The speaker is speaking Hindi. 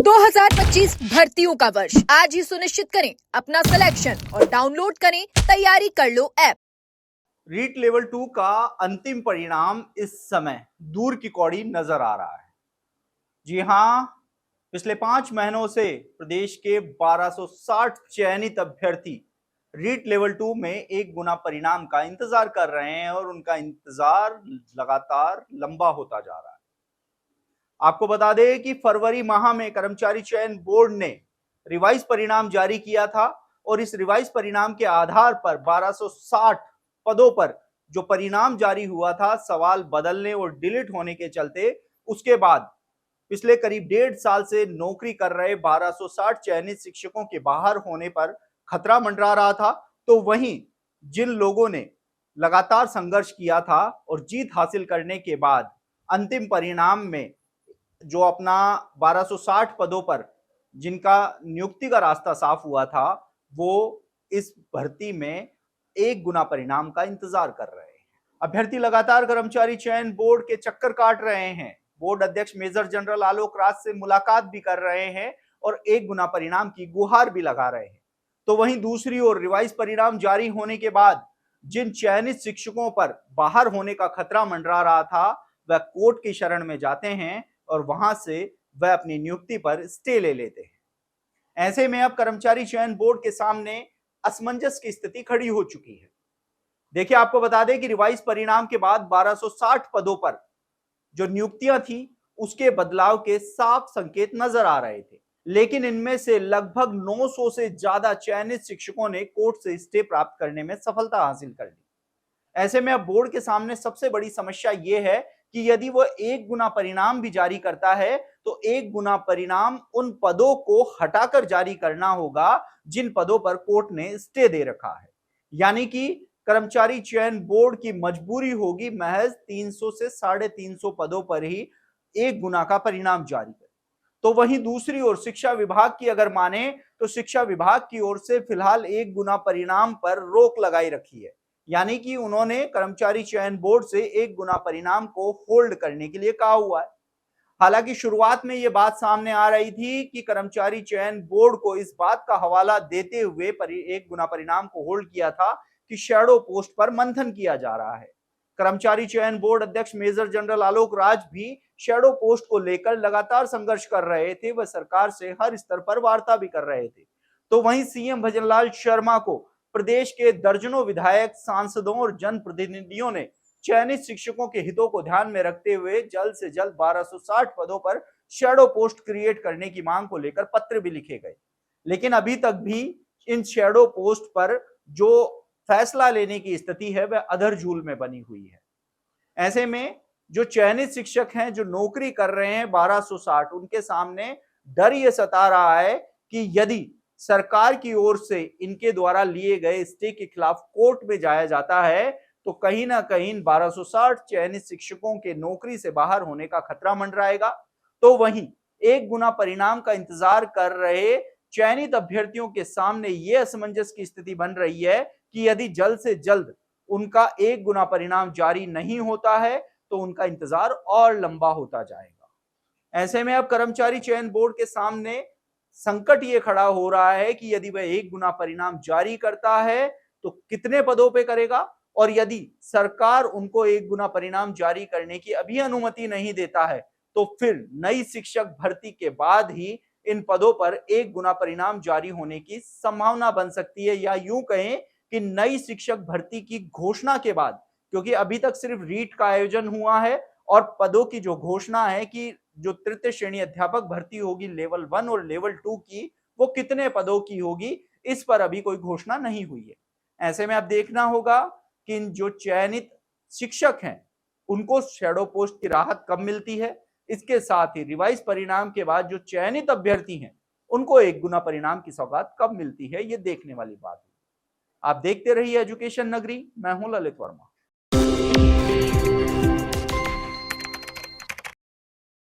2025 भर्तियों का वर्ष आज ही सुनिश्चित करें अपना सिलेक्शन और डाउनलोड करें तैयारी कर लो ऐप। रीट लेवल 2 का अंतिम परिणाम इस समय दूर की कौड़ी नजर आ रहा है। जी हां, पिछले 5 महीनों से प्रदेश के 1260 चयनित अभ्यर्थी रीट लेवल 2 में 1 गुना परिणाम का इंतजार कर रहे हैं और उनका इंतजार लगातार लंबा होता जा रहा है। आपको बता दें कि फरवरी माह में कर्मचारी चयन बोर्ड ने रिवाइज परिणाम जारी किया था और इस रिवाइज परिणाम के आधार पर 1260 पदों पर जो परिणाम जारी हुआ था, सवाल बदलने और डिलीट होने के चलते उसके बाद पिछले करीब 1.5 साल से नौकरी कर रहे 1260 चयनित शिक्षकों के बाहर होने पर खतरा मंडरा रहा था। तो वहीं जिन लोगों ने लगातार संघर्ष किया था और जीत हासिल करने के बाद अंतिम परिणाम में जो अपना 1260 पदों पर जिनका नियुक्ति का रास्ता साफ हुआ था, वो इस भर्ती में 1 गुना परिणाम का इंतजार कर रहे हैं। अभ्यर्थी लगातार कर्मचारी चयन बोर्ड के चक्कर काट रहे हैं। बोर्ड अध्यक्ष मेजर जनरल आलोक राज से मुलाकात भी कर रहे हैं और 1 गुना परिणाम की गुहार भी लगा रहे हैं। तो वहीं दूसरी ओर रिवाइज परिणाम जारी होने के बाद जिन चयनित शिक्षकों पर बाहर होने का खतरा मंडरा रहा था, वह कोर्ट की शरण में जाते हैं और वहां से वह अपनी नियुक्ति पर स्टे ले लेते हैं। ऐसे में अब कर्मचारी चयन बोर्ड के सामने असमंजस की स्थिति खड़ी हो चुकी है। देखिए, आपको बता दें कि रिवाइज परिणाम के बाद 1260 पदों पर जो नियुक्तियां थी, उसके बदलाव के साफ संकेत नजर आ रहे थे, लेकिन इनमें से लगभग 900 से ज्यादा चयनित शिक्षकों ने कोर्ट से स्टे प्राप्त करने में सफलता हासिल कर ली। ऐसे में अब बोर्ड के सामने सबसे बड़ी समस्या यह है कि यदि वह 1 गुना परिणाम भी जारी करता है, तो 1 गुना परिणाम उन पदों को हटाकर जारी करना होगा जिन पदों पर कोर्ट ने स्टे दे रखा है। यानी कि कर्मचारी चयन बोर्ड की मजबूरी होगी महज 300 से 350 पदों पर ही 1 गुना का परिणाम जारी करें। तो वहीं दूसरी ओर शिक्षा विभाग की अगर माने, तो शिक्षा विभाग की ओर से फिलहाल 1 गुना परिणाम पर रोक लगाई रखी है। यानी कि उन्होंने कर्मचारी चयन बोर्ड से 1 गुना परिणाम को होल्ड करने के लिए कहा हुआ है। हालांकि शुरुआत में यह बात सामने आ रही थी कि कर्मचारी चयन बोर्ड को इस बात का हवाला देते हुए 1 गुना परिणाम को होल्ड किया था कि शैडो पोस्ट पर मंथन किया जा रहा है। कर्मचारी चयन बोर्ड अध्यक्ष मेजर जनरल आलोक राज भी शैडो पोस्ट को लेकर लगातार संघर्ष कर रहे थे। वह सरकार से हर स्तर पर वार्ता भी कर रहे थे। तो वहीं सीएम भजनलाल शर्मा को प्रदेश के दर्जनों विधायक, सांसदों और जनप्रतिनिधियों ने चयनित शिक्षकों के हितों को ध्यान में रखते हुए जल्द से जल्द 1260 पदों पर शैडो पोस्ट क्रिएट करने की मांग को लेकर पत्र भी लिखे गए। लेकिन अभी तक भी इन शैडो पोस्ट पर जो फैसला लेने की स्थिति है, वह अधर-झूल में बनी हुई है। ऐसे में जो चयनित शिक्षक हैं, जो नौकरी कर रहे हैं 1260, उनके सामने डर यह सता रहा है कि यदि सरकार की ओर से इनके द्वारा लिए गए स्टे के खिलाफ कोर्ट में जाया जाता है, तो कहीं ना कहीं 1260 चयनित शिक्षकों के नौकरी से बाहर होने का खतरा मंडराएगा। तो वहीं 1 गुना परिणाम का इंतजार कर रहे चयनित अभ्यर्थियों के सामने यह असमंजस की स्थिति बन रही है कि यदि जल्द से जल्द उनका 1 गुना परिणाम जारी नहीं होता है, तो उनका इंतजार और लंबा होता जाएगा। ऐसे में अब कर्मचारी चयन बोर्ड के सामने संकट ये खड़ा हो रहा है कि यदि वह 1 गुना परिणाम जारी करता है, तो कितने पदों पे करेगा, और यदि सरकार उनको 1 गुना परिणाम जारी करने की अभी अनुमति नहीं देता है, तो फिर नई शिक्षक भर्ती के बाद ही इन पदों पर 1 गुना परिणाम जारी होने की संभावना बन सकती है। या यूं कहें कि नई शिक्षक भर्ती की घोषणा के बाद, क्योंकि अभी तक सिर्फ रीट का आयोजन हुआ है और पदों की जो घोषणा है कि जो तृतीय श्रेणी अध्यापक भर्ती होगी लेवल 1 और लेवल 2 की, वो कितने पदों की होगी, इस पर अभी कोई घोषणा नहीं हुई है। ऐसे में अब देखना होगा कि इन जो चयनित शिक्षक हैं, उनको शैडो पोस्ट की राहत कब मिलती है। इसके साथ ही रिवाइज परिणाम के बाद जो चयनित अभ्यर्थी हैं, उनको 1 गुना परिणाम की सौगात कब मिलती है, ये देखने वाली बात है। आप देखते रहिए एजुकेशन नगरी। मैं हूं ललित वर्मा।